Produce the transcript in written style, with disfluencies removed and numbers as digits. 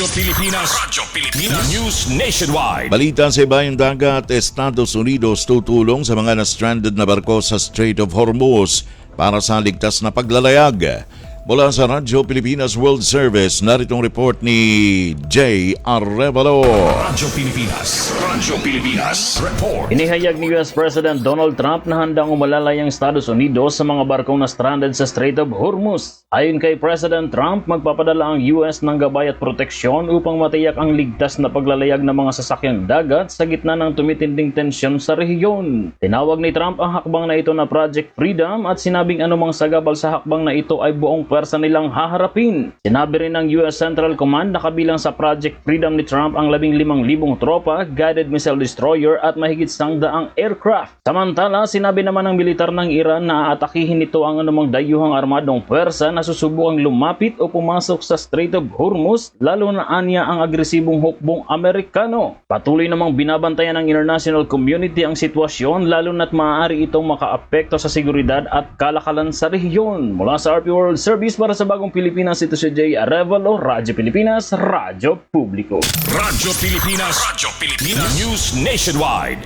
Radyo Pilipinas News Nationwide. Balita sa ibayong dagat, Estados Unidos tutulong sa mga na-stranded na barko sa Strait of Hormuz para sa ligtas na paglalayag. Mula sa Radyo Pilipinas World Service, naritong report ni Jay Arevalo. Radyo Pilipinas Report. Inihayag ni US President Donald Trump na handang umalalay ang Estados Unidos sa mga barkong na stranded sa Strait of Hormuz. Ayon kay President Trump, magpapadala ang US ng gabay at proteksyon upang matiyak ang ligtas na paglalayag ng mga sasakyang dagat sa gitna ng tumitinding tensyon sa rehiyon. Tinawag ni Trump ang hakbang na ito na Project Freedom at sinabing anumang sagabal sa hakbang na ito ay buong pwersa nilang haharapin. Sinabi rin ng US Central Command na kabilang sa Project Freedom ni Trump ang 15,000 tropa, guided missile destroyer at mahigit 100 aircraft. Samantala, sinabi naman ng militar ng Iran na aatakihin nito ang anumang dayuhang armadong pwersa na susubukang lumapit o pumasok sa Strait of Hormuz, lalo na anya ang agresibong hukbong Amerikano. Patuloy namang binabantayan ng international community ang sitwasyon, lalo na't maaari itong makaapekto sa seguridad at kalakalan sa rehiyon. Mula sa RP World Service para sa Bagong Pilipinas, ito si Jay Arevalo, Radyo Pilipinas, Radyo Publiko. Radyo Pilipinas News Nationwide.